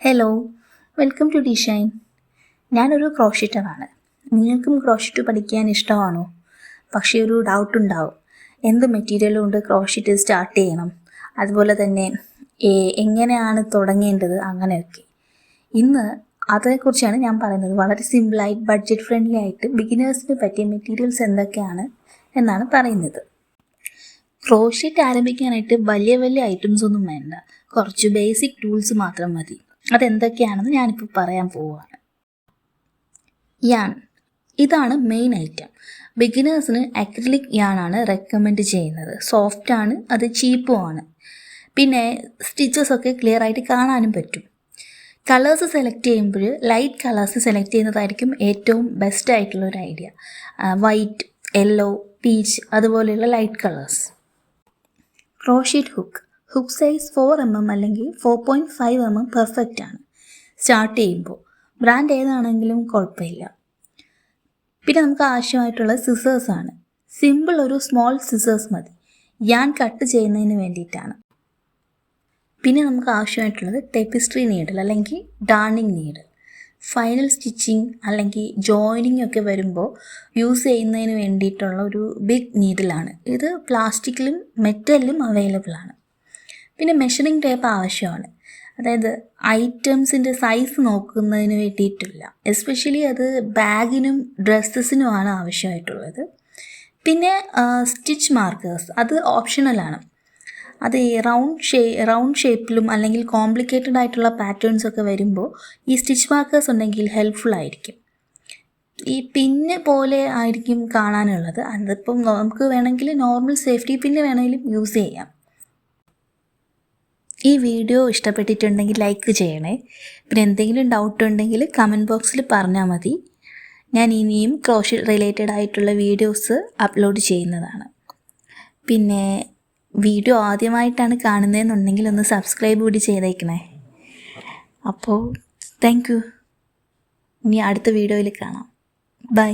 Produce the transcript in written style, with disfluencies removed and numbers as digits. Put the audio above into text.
Hello, welcome to ഡിഷൈൻ. ഞാനൊരു ക്രോഷറ്ററാണ്. നിങ്ങൾക്കും crochet പഠിക്കാൻ ഇഷ്ടമാണോ? പക്ഷേ ഒരു ഡൗട്ട് ഉണ്ടാവും, എന്ത് മെറ്റീരിയൽ കൊണ്ട് ക്രോഷറ്റ് സ്റ്റാർട്ട് ചെയ്യണം, അതുപോലെ തന്നെ എങ്ങനെയാണ് തുടങ്ങേണ്ടത്, അങ്ങനെയൊക്കെ. ഇന്ന് അതേക്കുറിച്ചാണ് ഞാൻ പറയുന്നത്. വളരെ സിമ്പിളായി ബഡ്ജറ്റ് ഫ്രണ്ട്ലി ആയിട്ട് ബിഗിനേഴ്സിന് പറ്റിയ മെറ്റീരിയൽസ് എന്തൊക്കെയാണ് എന്നാണ് പറയുന്നത്. ക്രോഷറ്റ് ആരംഭിക്കാനായിട്ട് വലിയ വലിയ ഐറ്റംസ് ഒന്നും വേണ്ട, കുറച്ച് ബേസിക് ടൂൾസ് മാത്രം മതി. അതെന്തൊക്കെയാണെന്ന് ഞാനിപ്പോൾ പറയാൻ പോവുകയാണ്. യാൺ, ഇതാണ് മെയിൻ ഐറ്റം. ബിഗിനേഴ്സിന് അക്രിലിക് യാണാണ് റെക്കമെൻഡ് ചെയ്യുന്നത്. സോഫ്റ്റാണ്, അത് ചീപ്പുമാണ്, പിന്നെ സ്റ്റിച്ചസ് ഒക്കെ ക്ലിയർ ആയിട്ട് കാണാനും പറ്റും. കളേഴ്സ് സെലക്ട് ചെയ്യുമ്പോൾ ലൈറ്റ് കളേഴ്സ് സെലക്ട് ചെയ്യുന്നതായിരിക്കും ഏറ്റവും ബെസ്റ്റ് ആയിട്ടുള്ള ഒരു ഐഡിയ. വൈറ്റ്, യെല്ലോ, പീച്ച് അതുപോലെയുള്ള light colours. Crochet hook size 4mm അല്ലെങ്കിൽ 4.5mm പെർഫെക്റ്റ് ആണ് സ്റ്റാർട്ട് ചെയ്യുമ്പോൾ. ബ്രാൻഡ് ഏതാണെങ്കിലും കുഴപ്പമില്ല. പിന്നെ നമുക്ക് ആവശ്യമായിട്ടുള്ള സിസേഴ്സാണ്. സിമ്പിൾ ഒരു സ്മോൾ സിസേഴ്സ് മതി, യാൺ കട്ട് ചെയ്യുന്നതിന് വേണ്ടിയിട്ടാണ്. പിന്നെ നമുക്ക് ആവശ്യമായിട്ടുള്ളത് ടെപ്പിസ്ട്രി നീഡിൽ അല്ലെങ്കിൽ ഡാർണിങ് നീഡിൽ. ഫൈനൽ സ്റ്റിച്ചിങ് അല്ലെങ്കിൽ ജോയിനിങ് ഒക്കെ വരുമ്പോൾ യൂസ് ചെയ്യുന്നതിന് വേണ്ടിയിട്ടുള്ള ഒരു ബിഗ് നീഡിലാണ്. ഇത് പ്ലാസ്റ്റിക്കിലും മെറ്റലിലും അവൈലബിൾ ആണ്. പിന്നെ മെഷറിംഗ് ടേപ്പ് ആവശ്യമാണ്, അതായത് ഐറ്റംസിൻ്റെ സൈസ് നോക്കുന്നതിന് വേണ്ടിയിട്ടില്ല. എസ്പെഷ്യലി അത് ബാഗിനും ഡ്രസ്സസിനുമാണ് ആവശ്യമായിട്ടുള്ളത്. പിന്നെ സ്റ്റിച്ച് മാർക്കേഴ്സ്, അത് ഓപ്ഷണലാണ്. അത് റൗണ്ട് ഷേപ്പിലും അല്ലെങ്കിൽ കോംപ്ലിക്കേറ്റഡ് ആയിട്ടുള്ള പാറ്റേൺസ് ഒക്കെ വരുമ്പോൾ ഈ സ്റ്റിച്ച് മാർക്കേഴ്സ് ഉണ്ടെങ്കിൽ ഹെൽപ്ഫുൾ ആയിരിക്കും. ഈ പിന്ന് പോലെ ആയിരിക്കും കാണാനുള്ളത്. അതിപ്പം നമുക്ക് വേണമെങ്കിൽ നോർമൽ സേഫ്റ്റി പിന്ന് വേണമെങ്കിലും യൂസ് ചെയ്യാം. ഈ വീഡിയോ ഇഷ്ടപ്പെട്ടിട്ടുണ്ടെങ്കിൽ ലൈക്ക് ചെയ്യണേ. പിന്നെ എന്തെങ്കിലും ഡൗട്ട് ഉണ്ടെങ്കിൽ കമൻറ്റ് ബോക്സിൽ പറഞ്ഞാൽ മതി. ഞാൻ ഇനിയും ക്രോഷറ്റ് റിലേറ്റഡ് ആയിട്ടുള്ള വീഡിയോസ് അപ്ലോഡ് ചെയ്യുന്നതാണ്. പിന്നെ വീഡിയോ ആദ്യമായിട്ടാണ് കാണുന്നതെന്നുണ്ടെങ്കിൽ ഒന്ന് സബ്സ്ക്രൈബ് കൂടി ചെയ്തേക്കണേ. അപ്പോൾ താങ്ക് യു. ഇനി അടുത്ത വീഡിയോയിൽ കാണാം. ബൈ.